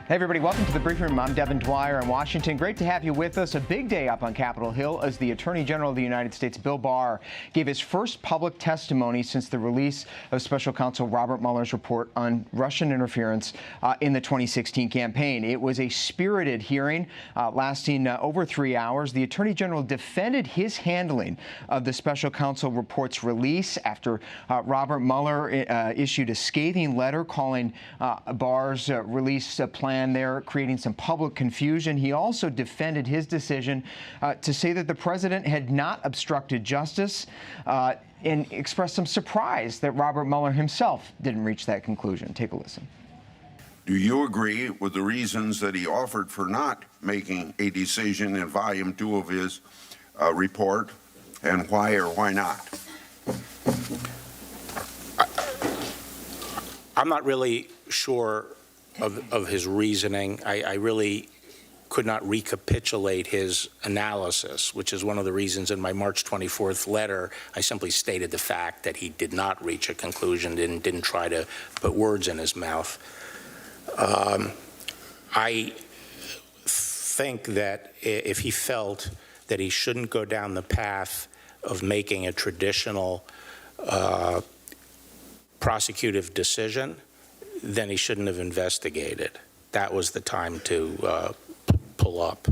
Hey everybody, welcome to the Briefing Room. I'm Devin Dwyer in Washington. Great to have you with us. A big day up on Capitol Hill as the Attorney General of the United States, Bill Barr, gave his first public testimony since the release of Special Counsel Robert Mueller's report on Russian interference in the 2016 campaign. It was a spirited hearing lasting over 3 hours. The Attorney General defended his handling of the Special Counsel report's release after Robert Mueller issued a scathing letter calling Barr's release plan there, creating some public confusion. He also defended his decision to say that the president had not obstructed justice and expressed some surprise that Robert Mueller himself didn't reach that conclusion. Take a listen. Do you agree with the reasons that he offered for not making a decision in Volume 2 of his report, and why or why not? I'm not really sure of his reasoning. I really could not recapitulate his analysis, which is one of the reasons in my March 24th letter, I simply stated the fact that he did not reach a conclusion and didn't try to put words in his mouth. I think that if he felt that he shouldn't go down the path of making a traditional prosecutive decision, then he shouldn't have investigated. That was the time to pull up.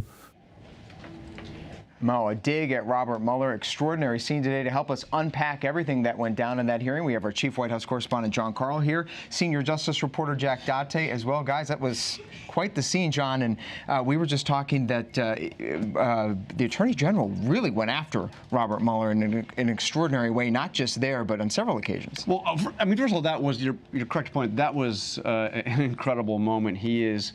Mo, a dig at Robert Mueller. Extraordinary scene today. To help us unpack everything that went down in that hearing, we have our chief White House correspondent, John Karl, here, senior justice reporter Jack Date as well. Guys, that was quite the scene, John, and we were just talking that the Attorney General really went after Robert Mueller in an extraordinary way, not just there, but on several occasions. Well, I mean, first of all, that was your correct point. That was an incredible moment. He is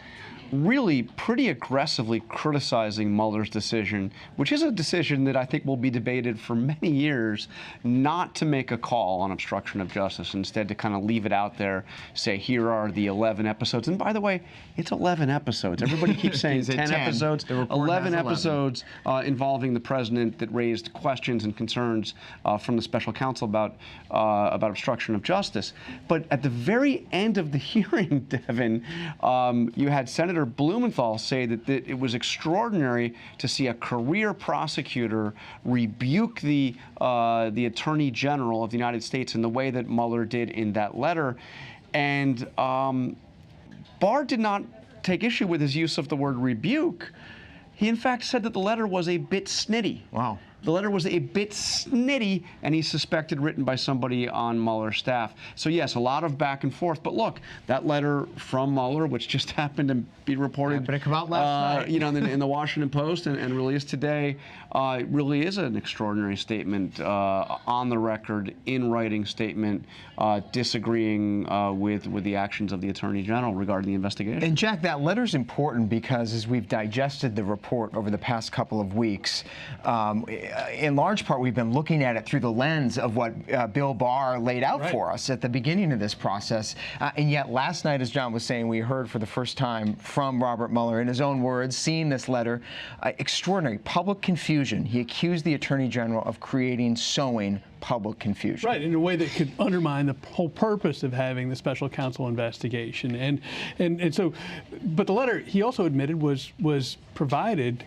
really pretty aggressively criticizing Mueller's decision, which is a decision that I think will be debated for many years, not to make a call on obstruction of justice, instead to kind of leave it out there, say, here are the 11 episodes. And by the way, it's 11 episops. Everybody keeps saying 10 episodes. 11 episodes involving the president that raised questions and concerns from the special counsel about obstruction of justice. But at the very end of the hearing, Devin, you had Senator Blumenthal say that it was extraordinary to see a career prosecutor rebuke the Attorney General of the United States in the way that Mueller did in that letter. And Barr did not take issue with his use of the word rebuke. He, in fact, said that the letter was a bit snitty. Wow. The letter was a bit snitty, and he suspected written by somebody on Mueller's staff. So yes, a lot of back and forth. But look, that letter from Mueller, which just happened to be reported, come out last night, you know, in the Washington Post and released today, really is an extraordinary statement, on the record, in writing statement, disagreeing with the actions of the Attorney General regarding the investigation. And Jack, that letter's important because as we've digested the report over the past couple of weeks, in large part, we've been looking at it through the lens of what Bill Barr laid out for us at the beginning of this process. And yet last night, as John was saying, we heard for the first time from Robert Mueller, in his own words, seeing this letter, extraordinary public confusion. He accused the Attorney General of sowing public confusion. Right, in a way that could undermine the whole purpose of having the special counsel investigation. And so, but the letter, he also admitted, was provided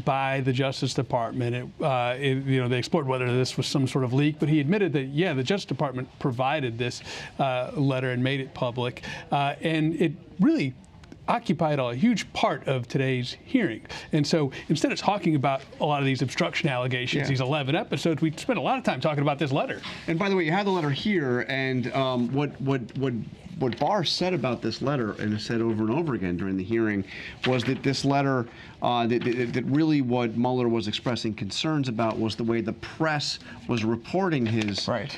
by the Justice Department. You know, they explored whether this was some sort of leak, but he admitted that, yeah, the Justice Department provided this letter and made it public, and it really occupied a huge part of today's hearing. And so instead of talking about a lot of these obstruction allegations, these 11 episodes, we spent a lot of time talking about this letter. And by the way, you have the letter here, and what Barr said about this letter, and has said over and over again during the hearing, was that this letter, that really what Mueller was expressing concerns about was the way the press was reporting his letter.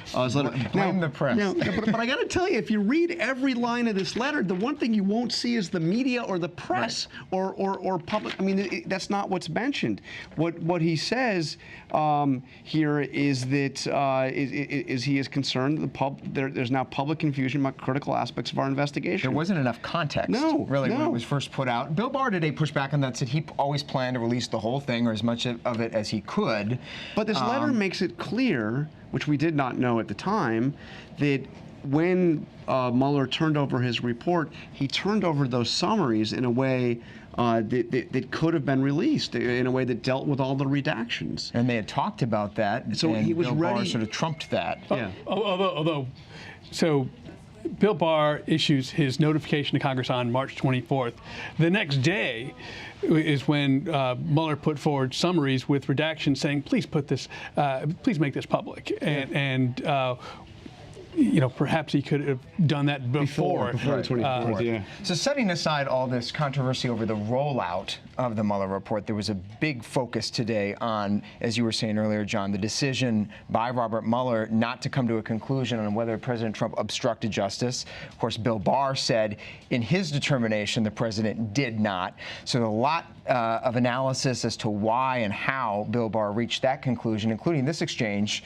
Blame the press. But I got to tell you, if you read every line of this letter, the one thing you won't see is the media or the press or public. I mean, that's not what's mentioned. What he says here is that is he is concerned that there's now public confusion about critical aspects of our investigation. There wasn't enough context, when it was first put out. Bill Barr today pushed back on that, said he always planned to release the whole thing or as much of it as he could. But this letter makes it clear, which we did not know at the time, that when Mueller turned over his report, he turned over those summaries in a way that could have been released, in a way that dealt with all the redactions. And they had talked about that, So and he was Bill Barr ready. sort of trumped that. Yeah. So Bill Barr issues his notification to Congress on March 24th. The next day is when Mueller put forward summaries with redactions saying, please put this, please make this public. And perhaps he could have done that before the 24th, yeah. So setting aside all this controversy over the rollout of the Mueller report, there was a big focus today on, as you were saying earlier, John, the decision by Robert Mueller not to come to a conclusion on whether President Trump obstructed justice. Of course, Bill Barr said in his determination the president did not. So a lot of analysis as to why and how Bill Barr reached that conclusion, including this exchange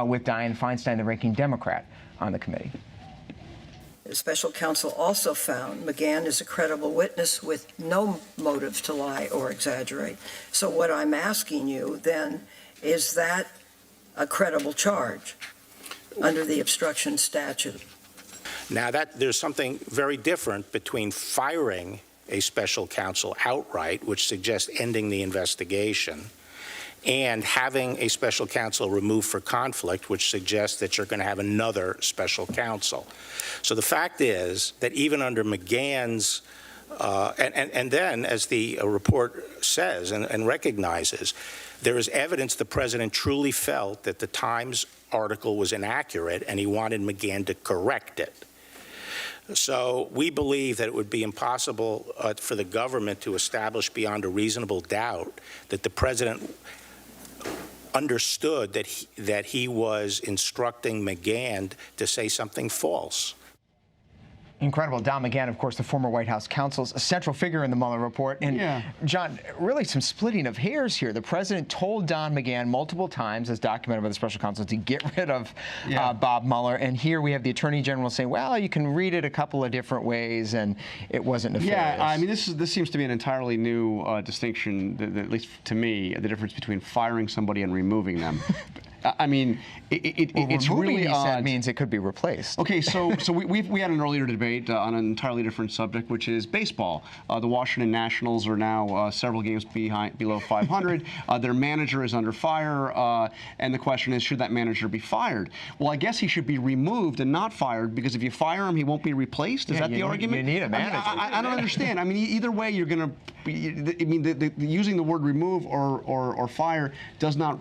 with Dianne Feinstein, the ranking Democrat on the committee. The special counsel also found McGahn is a credible witness with no motive to lie or exaggerate. So what I'm asking you then, is that a credible charge under the obstruction statute? Now, there's something very different between firing a special counsel outright, which suggests ending the investigation, and having a special counsel removed for conflict, which suggests that you're going to have another special counsel. So the fact is that even under McGahn's, and then, as the report says and recognizes, there is evidence the president truly felt that the Times article was inaccurate, and he wanted McGahn to correct it. So we believe that it would be impossible for the government to establish beyond a reasonable doubt that the president understood that he was instructing McGahn to say something false. Incredible. Don McGahn, of course, the former White House counsel, a central figure in the Mueller report. And John, really some splitting of hairs here. The president told Don McGahn multiple times, as documented by the special counsel, to get rid of Bob Mueller. And here we have the attorney general saying, well, you can read it a couple of different ways, and it wasn't nefarious. Yeah, I mean, this seems to be an entirely new distinction, at least to me, the difference between firing somebody and removing them. I mean, it's really odd. Means it could be replaced. Okay, so we had an earlier debate on an entirely different subject, which is baseball. The Washington Nationals are now several games below 500. Their manager is under fire, and the question is, should that manager be fired? Well, I guess he should be removed and not fired, because if you fire him, he won't be replaced. Is that the argument? You need a manager. I don't understand. I mean, either way, you're going to. I mean, using the word remove or fire does not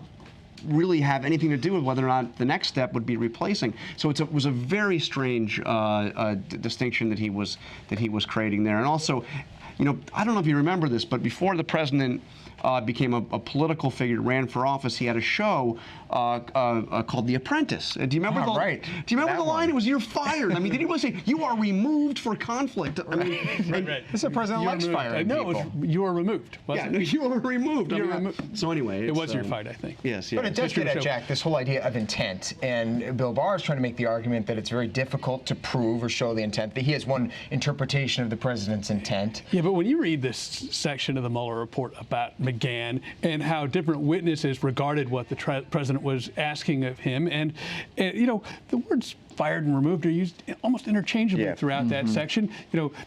really have anything to do with whether or not the next step would be replacing. So it was a very strange distinction that he was creating there. And also, I don't know if you remember this, but before the president became a political figure, ran for office, he had a show called The Apprentice. Do you remember Right. Do you remember the line? It was, "You're fired." I mean, did he really say, "You are removed for conflict"? I mean, Right. This is a president likes firing people. No, you were removed. Yeah, no, you were removed. So anyway, It was your fight, I think. Yes, But it does get at, Jack, this whole idea of intent. And Bill Barr is trying to make the argument that it's very difficult to prove or show the intent, that he has one interpretation of the president's intent. Yeah, but when you read this section of the Mueller report about McGahn and how different witnesses regarded what the president was asking of him, and the words fired and removed are used almost interchangeably throughout that section.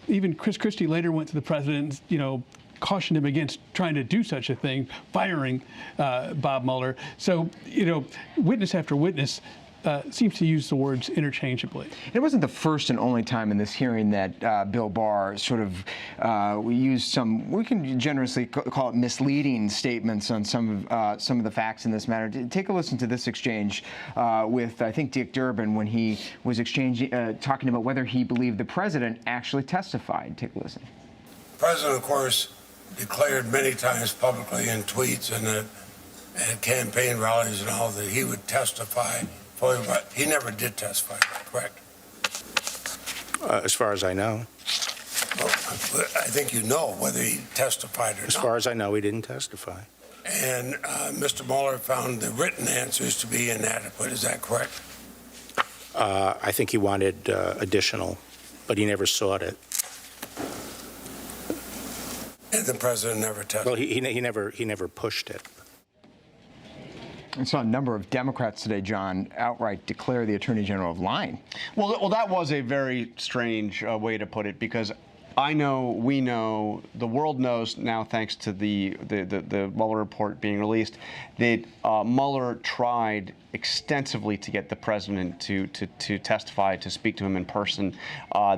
Even Chris Christie later went to the president, cautioned him against trying to do such a thing, firing Bob Mueller. So, witness after witness seems to use the words interchangeably. It wasn't the first and only time in this hearing that Bill Barr sort of used some, we can generously call it misleading statements on some of the facts in this matter. Take a listen to this exchange with, I think, Dick Durbin when he was talking about whether he believed the president actually testified. Take a listen. The president, of course, declared many times publicly in tweets and at campaign rallies and all that he would testify. He never did testify, correct? As far as I know. Well, I think you know whether he testified or not. As far as I know, he didn't testify. And Mr. Mueller found the written answers to be inadequate. Is that correct? I think he wanted additional, but he never sought it. And the president never testified? Well, he never pushed it. I saw a number of Democrats today, John, outright declare the Attorney General of lying. Well, that was a very strange way to put it, because I know, we know, the world knows now, thanks to the Mueller report being released, that Mueller tried extensively to get the president to testify, to speak to him in person.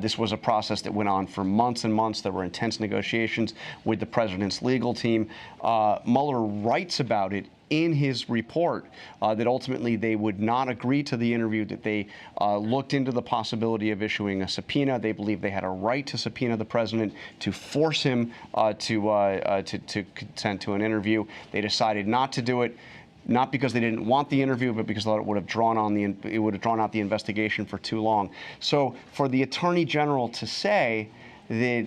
This was a process that went on for months and months. There were intense negotiations with the president's legal team. Mueller writes about it in his report that ultimately they would not agree to the interview, that they looked into the possibility of issuing a subpoena. They believed they had a right to subpoena the president to force him to consent to an interview. They decided not to do it, not because they didn't want the interview, but because it would have drawn out the investigation for too long. So for the Attorney General to say that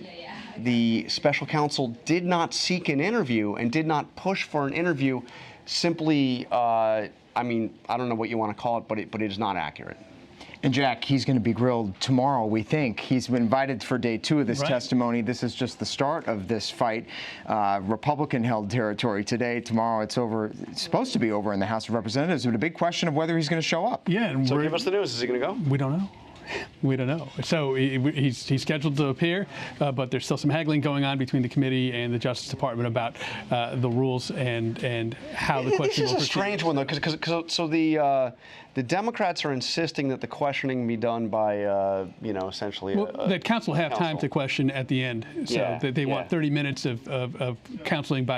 the special counsel did not seek an interview and did not push for an interview, simply, I mean, I don't know what you want to call it, but it is not accurate. And Jack, he's going to be grilled tomorrow, we think. He's been invited for day 2 of this testimony. This is just the start of this fight. Republican-held territory today. Tomorrow it's over. It's supposed to be over in the House of Representatives, but a big question of whether he's going to show up. Yeah, and so give us the news. Is he going to go? We don't know. We don't know. So he's scheduled to appear, but there's still some haggling going on between the committee and the Justice Department about the rules and how the question will proceed. This is a strange one, though, because so the Democrats are insisting that the questioning be done by, essentially. That counsel have time to question at the end, so that they want 30 minutes of counseling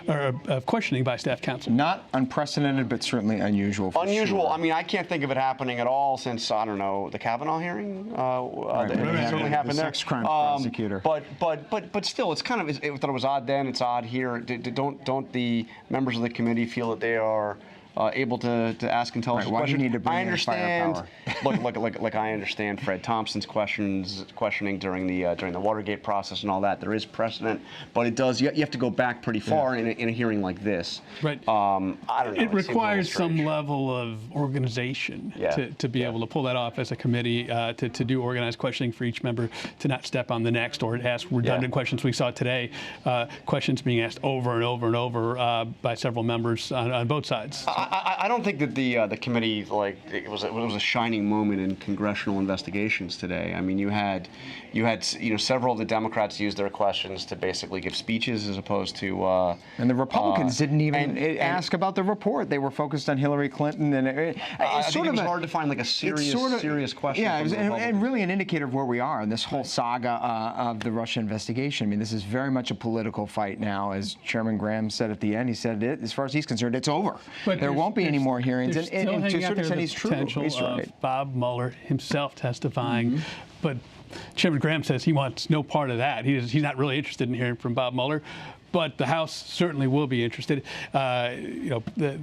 of questioning by staff counsel. Not unprecedented, but certainly unusual. Unusual. Sure. I mean, I can't think of it happening at all since, I don't know, the Kavanaugh hearing. It certainly happened there. Sex crime prosecutor. But still, it's kind of. I thought it was odd then. It's odd here. Don't the members of the committee feel that they are able to ask intelligent questions? I understand. Look, I understand Fred Thompson's questioning during the Watergate process and all that. There is precedent, but it does. You have to go back pretty far in a hearing like this. Right. I don't know. It requires some level of organization to be able to pull that off as a committee, to do organized questioning for each member, to not step on the next or ask redundant questions. We saw today questions being asked over and over and over by several members on both sides. I don't think that the committee, it was a shining moment in congressional investigations today. I mean, you had several of the Democrats use their questions to basically give speeches as opposed to. And the Republicans didn't even ask about the report. They were focused on Hillary Clinton, and it was hard to find like a serious question. Yeah, and really an indicator of where we are in this whole saga of the Russia investigation. I mean, this is very much a political fight now, as Chairman Graham said at the end. He said, as far as he's concerned, it's over. But there won't be any more hearings. And to a certain extent, he's true. He's right. Bob Mueller himself testifying, but Chairman Graham says he wants no part of that. He's not really interested in hearing from Bob Mueller, but the House certainly will be interested. The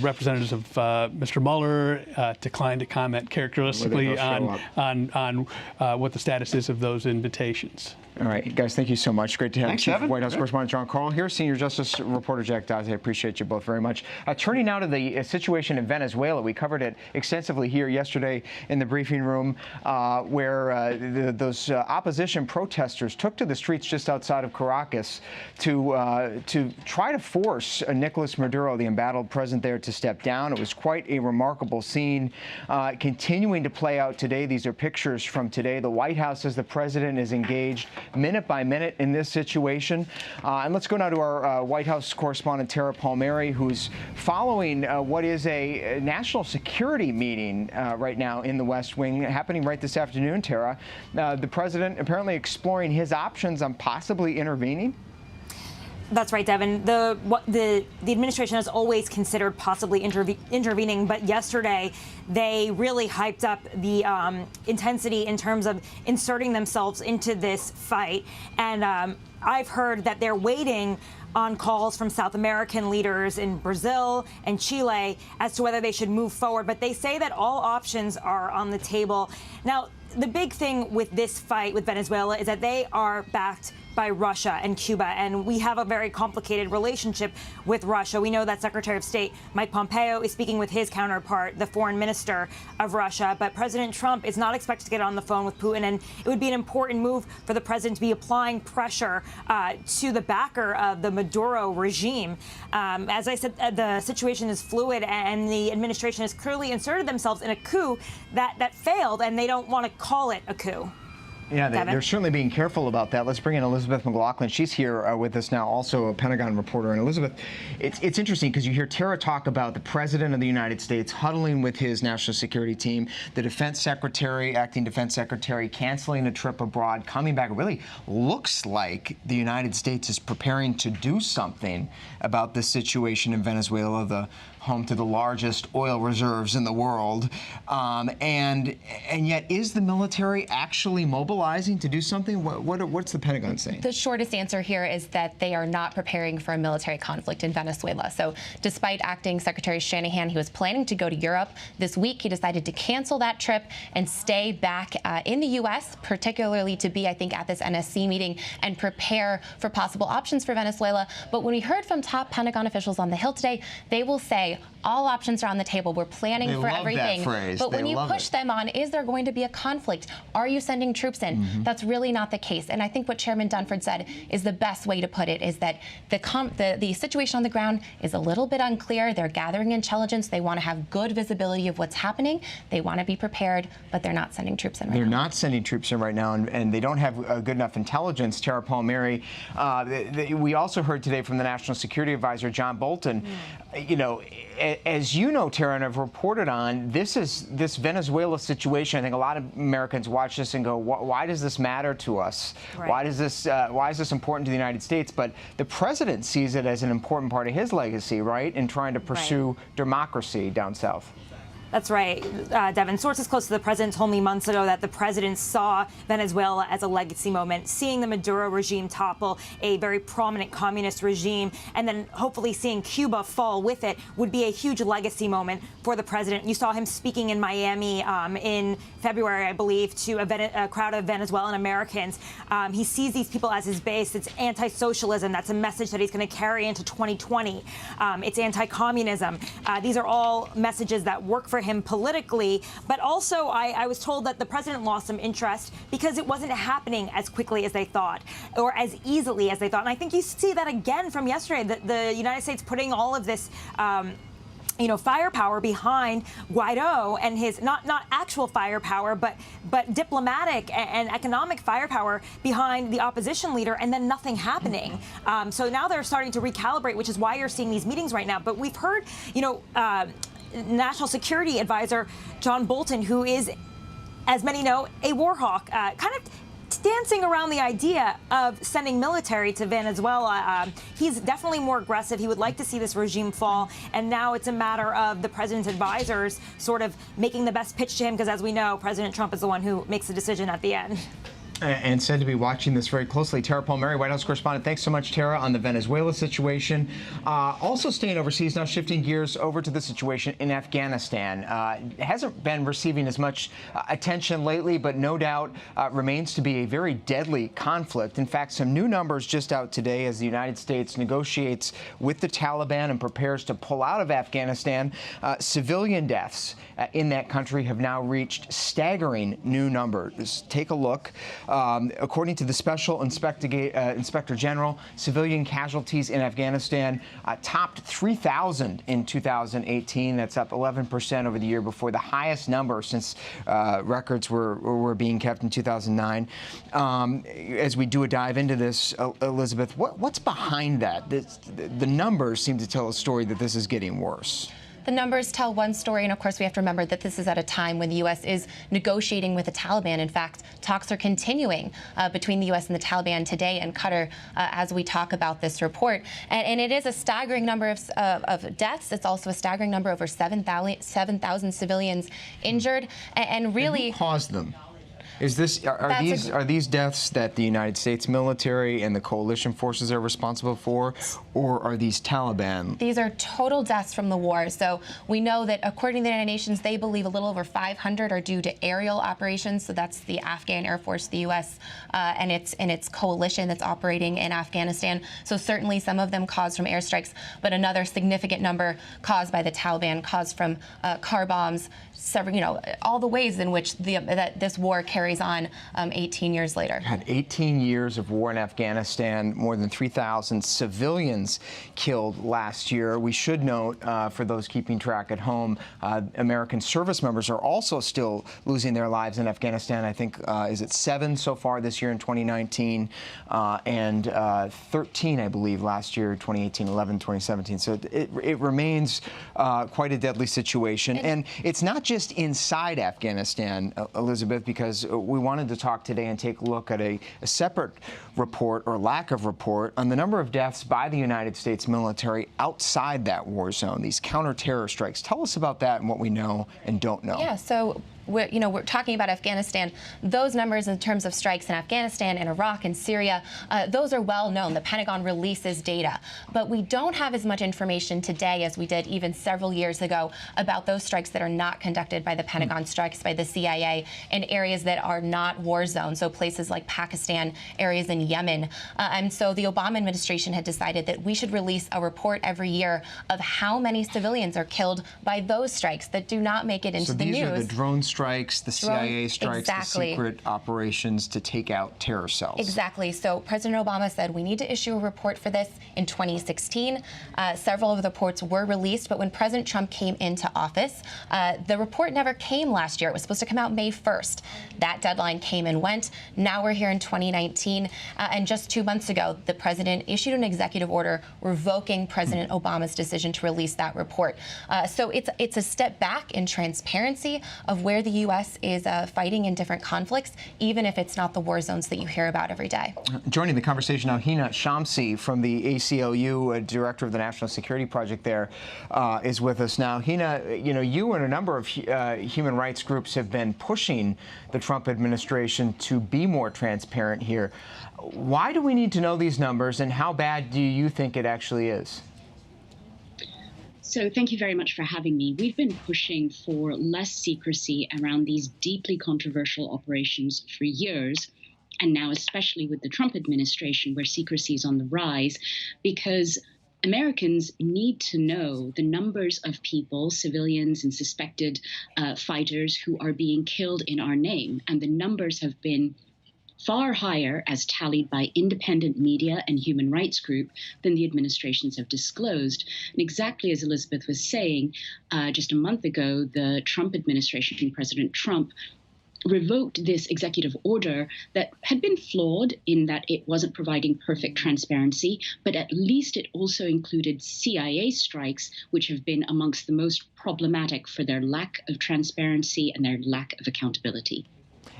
representatives of Mr. Mueller declined to comment characteristically on what the status is of those invitations. All right, guys, thank you so much. Great to have Chief White House Correspondent John Carl here, Senior Justice Reporter Jack Dazzi. I appreciate you both very much. Turning now to the situation in Venezuela. We covered it extensively here yesterday in the briefing room, where those opposition protesters took to the streets just outside of Caracas to try to force Nicolas Maduro, the embattled president there, to step down. It was quite a remarkable scene continuing to play out today. These are pictures from today. The White House says the president is engaged minute by minute in this situation. And let's go now to our White House correspondent, Tara Palmieri, who's following what is a national security meeting right now in the West Wing, happening right this afternoon, Tara. The president apparently exploring his options on possibly intervening. That's right, Devin. The administration has always considered possibly intervening, but yesterday they really hyped up the intensity in terms of inserting themselves into this fight. And I've heard that they're waiting on calls from South American leaders in Brazil and Chile as to whether they should move forward. But they say that all options are on the table. Now, the big thing with this fight with Venezuela is that they are backed by Russia and Cuba, and we have a very complicated relationship with Russia. We know that Secretary of State Mike Pompeo is speaking with his counterpart, the foreign minister of Russia, but President Trump is not expected to get on the phone with Putin, and it would be an important move for the president to be applying pressure to the backer of the Maduro regime. As I said, the situation is fluid, and the administration has clearly inserted themselves in a coup that failed, and they don't want to call it a coup. Yeah, they're certainly being careful about that. Let's bring in Elizabeth McLaughlin. She's here with us now, also a Pentagon reporter. And Elizabeth, it's interesting because you hear Tara talk about the President of the United States huddling with his national security team, the Defense Secretary, acting Defense Secretary, canceling a trip abroad, coming back. It really looks like the United States is preparing to do something about the situation in Venezuela, the home to the largest oil reserves in the world. And yet, is the military actually mobilizing to do something? What's the Pentagon saying? The shortest answer here is that they are not preparing for a military conflict in Venezuela. So despite Acting Secretary Shanahan, he was planning to go to Europe this week, he decided to cancel that trip and stay back in the U.S., particularly to be, I think, at this NSC meeting and prepare for possible options for Venezuela. But when we heard from top Pentagon officials on the Hill today, they will say all options are on the table. We're planning for everything. That phrase. But when you push them on, is there going to be a conflict? Are you sending troops in? That's really not the case. And I think what Chairman Dunford said is the best way to put it, is that the situation on the ground is a little bit unclear. They're gathering intelligence. They want to have good visibility of what's happening. They want to be prepared, but they're not sending troops in right now. They're not sending troops in right now, and they don't have good enough intelligence. Tara Palmieri, we also heard today from the National Security Advisor, John Bolton. You know, as you know, Tara, and I've reported on, this Venezuela situation. I think a lot of Americans watch this and go, why does this matter to us? Right. Why is this important to the United States? But the president sees it as an important part of his legacy, right, in trying to pursue democracy down south. That's right, Devin. Sources close to the president told me months ago that the president saw Venezuela as a legacy moment, seeing the Maduro regime topple, a very prominent communist regime, and then hopefully seeing Cuba fall with it would be a huge legacy moment for the president. You saw him speaking in Miami in February, I believe, to a crowd of Venezuelan Americans. He sees these people as his base. It's anti-socialism. That's a message that he's going to carry into 2020. It's anti-communism. These are all messages that work for him politically, but also I was told that the president lost some interest because it wasn't happening as quickly as they thought or as easily as they thought. And I think you see that again from yesterday, the United States putting all of this firepower behind Guaido and his not actual firepower, but diplomatic and economic firepower behind the opposition leader, and then nothing happening. So now they're starting to recalibrate, which is why you're seeing these meetings right now. But we've heard, National Security Advisor John Bolton, who is, as many know, a war hawk, kind of dancing around the idea of sending military to Venezuela. He's definitely more aggressive. He would like to see this regime fall. And now it's a matter of the president's advisors sort of making the best pitch to him, because as we know, President Trump is the one who makes the decision at the end. And said to be watching this very closely. Tara Palmieri, White House correspondent. Thanks so much, Tara, on the Venezuela situation. Also staying overseas, now shifting gears over to the situation in Afghanistan. It hasn't been receiving as much attention lately, but no doubt remains to be a very deadly conflict. In fact, some new numbers just out today as the United States negotiates with the Taliban and prepares to pull out of Afghanistan. Civilian deaths in that country have now reached staggering new numbers. Take a look. According to the Special Inspector General, civilian casualties in Afghanistan topped 3,000 in 2018. That's up 11% over the year before, the highest number since records were being kept in 2009. As we do a dive into this, Elizabeth, what's behind that? The numbers seem to tell a story that this is getting worse. The numbers tell one story, and of course we have to remember that this is at a time when the U.S. is negotiating with the Taliban. In fact, talks are continuing between the U.S. and the Taliban today in Qatar as we talk about this report. And it is a staggering number of deaths. It's also a staggering number, over 7,000 civilians injured. And really— And who caused them? Is this are these deaths that the United States military and the coalition forces are responsible for, or are these Taliban? These are total deaths from the war. So we know that according to the United Nations, they believe a little over 500 are due to aerial operations. So that's the Afghan Air Force, the U.S. And its coalition that's operating in Afghanistan. So certainly some of them caused from airstrikes, but another significant number caused by the Taliban, caused from car bombs, several, all the ways in which that this war carries on 18 years later. Had 18 years of war in Afghanistan, more than 3,000 civilians killed last year. We should note, for those keeping track at home, American service members are also still losing their lives in Afghanistan. I think, is it 7 so far this year in 2019, and 13, I believe, last year, 2018, 11, 2017. So it remains quite a deadly situation. And it's not just inside Afghanistan, Elizabeth, because we wanted to talk today and take a look at a separate report, or lack of report, on the number of deaths by the United States military outside that war zone, these counter-terror strikes. Tell us about that and what we know and don't know. Yeah, so we're talking about Afghanistan. Those numbers in terms of strikes in Afghanistan and Iraq and Syria, those are well known. The Pentagon releases data. But we don't have as much information today as we did even several years ago about those strikes that are not conducted by the Pentagon, strikes by the CIA in areas that are not war zones, so places like Pakistan, areas in Yemen. And so the Obama administration had decided that we should release a report every year of how many civilians are killed by those strikes that do not make it into the news. So these are the drone strikes, the CIA strikes, the secret operations to take out terror cells. Exactly. So President Obama said we need to issue a report for this in 2016. Several of the reports were released, but when President Trump came into office, the report never came last year. It was supposed to come out May 1st. That deadline came and went. Now we're here in 2019, and just 2 months ago, the president issued an executive order revoking President Obama's decision to release that report. So it's a step back in transparency of where the U.S. is fighting in different conflicts, even if it's not the war zones that you hear about every day. Joining the conversation now, Hina Shamsi from the ACLU, director of the National Security Project there, is with us now. Hina, you and a number of human rights groups have been pushing the Trump administration to be more transparent here. Why do we need to know these numbers, and how bad do you think it actually is? So thank you very much for having me. We've been pushing for less secrecy around these deeply controversial operations for years, and now especially with the Trump administration, where secrecy is on the rise, because Americans need to know the numbers of people, civilians and suspected fighters, who are being killed in our name. And the numbers have been far higher, as tallied by independent media and human rights group, than the administrations have disclosed. And exactly as Elizabeth was saying, just a month ago, the Trump administration, President Trump, revoked this executive order that had been flawed in that it wasn't providing perfect transparency, but at least it also included CIA strikes, which have been amongst the most problematic for their lack of transparency and their lack of accountability.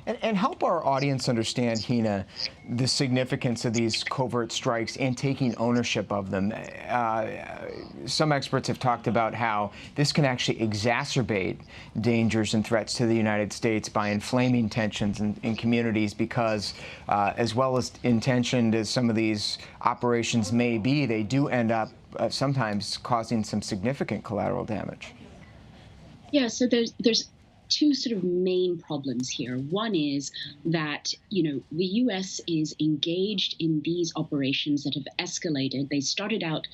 And help our audience understand, Hina, the significance of these covert strikes and taking ownership of them. Some experts have talked about how this can actually exacerbate dangers and threats to the United States by inflaming tensions in communities, because as well as intentioned as some of these operations may be, they do end up sometimes causing some significant collateral damage. Yeah, so there's two sort of main problems here. One is that, the U.S. is engaged in these operations that have escalated. They started out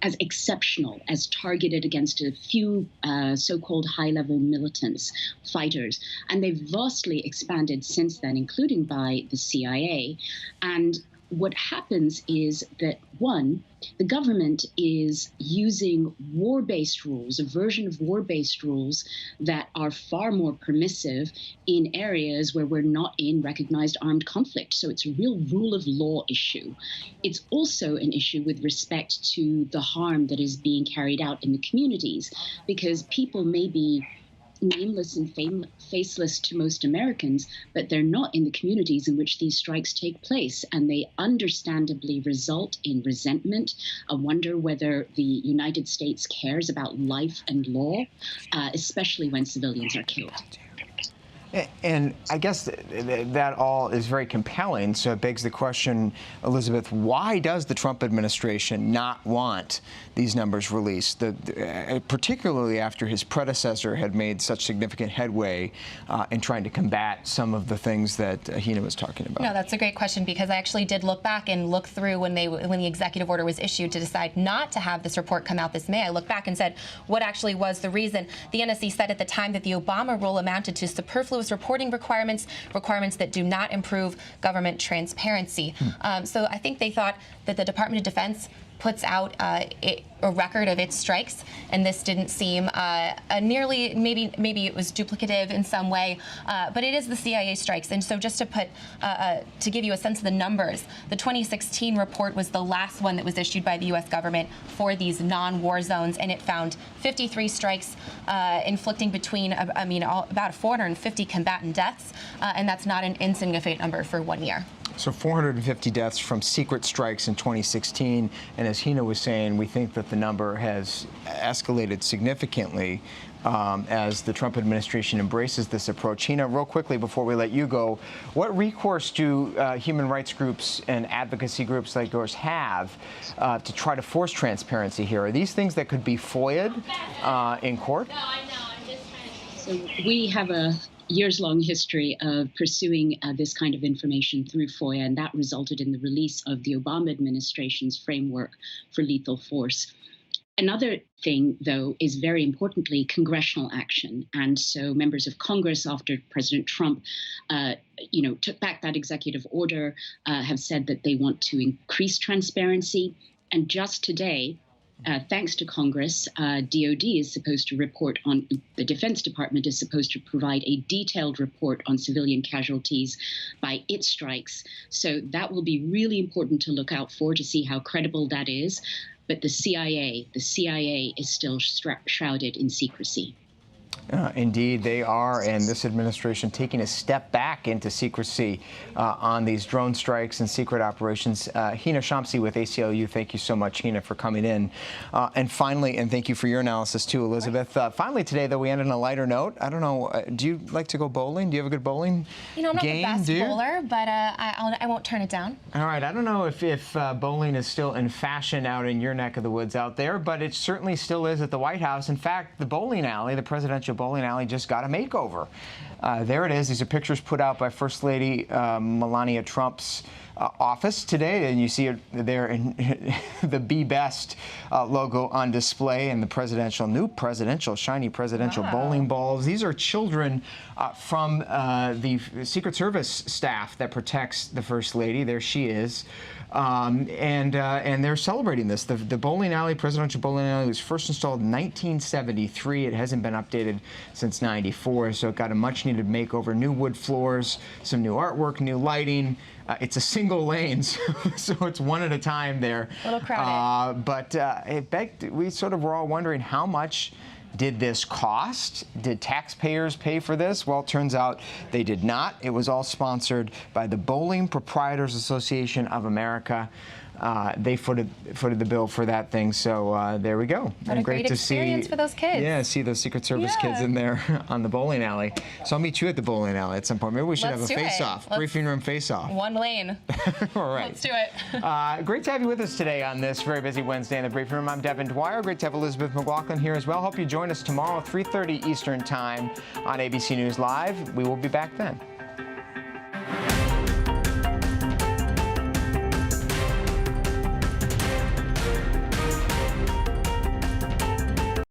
as exceptional, as targeted against a few so-called high-level militants, fighters, and they've vastly expanded since then, including by the CIA. And what happens is that, one, the government is using war-based rules, a version of war-based rules that are far more permissive in areas where we're not in recognized armed conflict. So it's a real rule of law issue. It's also an issue with respect to the harm that is being carried out in the communities, because people may be nameless and faceless to most Americans, but they're not in the communities in which these strikes take place, and they understandably result in resentment, a wonder whether the United States cares about life and law, especially when civilians are killed. And I guess that all is very compelling. So it begs the question, Elizabeth, why does the Trump administration not want these numbers released, particularly after his predecessor had made such significant headway in trying to combat some of the things that Hina was talking about? No, that's a great question, because I actually did look back and look through when the executive order was issued to decide not to have this report come out this May. I looked back and said, what actually was the reason? The NSC said at the time that the Obama rule amounted to superfluous reporting requirements that do not improve government transparency. So I think they thought that the Department of Defense puts out a record of its strikes, and this didn't seem nearly, maybe it was duplicative in some way, but it is the CIA strikes. And so just to give you a sense of the numbers, the 2016 report was the last one that was issued by the U.S. government for these non-war zones, and it found 53 strikes inflicting between, about 450 combatant deaths, and that's not an insignificant number for 1 year. So 450 deaths from secret strikes in 2016, and as Hina was saying, we think that the number has escalated significantly as the Trump administration embraces this approach. Hina, real quickly before we let you go, what recourse do human rights groups and advocacy groups like yours have to try to force transparency here? Are these things that could be FOIA'd in court? So we have a years-long history of pursuing this kind of information through FOIA, and that resulted in the release of the Obama administration's framework for lethal force. Another thing, though, is very importantly congressional action. And so members of Congress, after President Trump, took back that executive order, have said that they want to increase transparency. And just today, thanks to Congress, DOD is supposed to report on, the Defense Department is supposed to provide a detailed report on civilian casualties by its strikes. So that will be really important to look out for, to see how credible that is. But the CIA is still shrouded in secrecy. Indeed, they are, and this administration taking a step back into secrecy on these drone strikes and secret operations. Hina Shamsi with ACLU, thank you so much, Hina, for coming in. And finally, and thank you for your analysis too, Elizabeth. Finally today, though, we end on a lighter note. I don't know, do you like to go bowling? Do you have a good bowling game? I'm not the best bowler, but I won't turn it down. All right, I don't know if bowling is still in fashion out in your neck of the woods out there, but it certainly still is at the White House. In fact, the bowling alley, the presidential bowling alley, just got a makeover. There it is. These are pictures put out by First Lady Melania Trump's office today, and you see it there in the Be Best logo on display, and the new shiny presidential bowling balls. These are children from the Secret Service staff that protects the First Lady. There she is. And they're celebrating this. The bowling alley, presidential bowling alley, was first installed in 1973. It hasn't been updated since '94, so it got a much-needed makeover. New wood floors, some new artwork, new lighting. It's a single lane, so it's one at a time there. A little crowded. But we sort of were all wondering, how much did this cost? Did taxpayers pay for this? Well, it turns out they did not. It was all sponsored by the Bowling Proprietors Association of America. They footed the bill for that thing, so there we go. What a great experience for those kids. Yeah, see those Secret Service kids in there on the bowling alley. So I'll meet you at the bowling alley at some point. Maybe we should have a face-off, briefing room face-off. One lane. All right. Let's do it. Great to have you with us today on this very busy Wednesday in the briefing room. I'm Devin Dwyer. Great to have Elizabeth McLaughlin here as well. Hope you join us tomorrow, 3:30 Eastern Time on ABC News Live. We will be back then.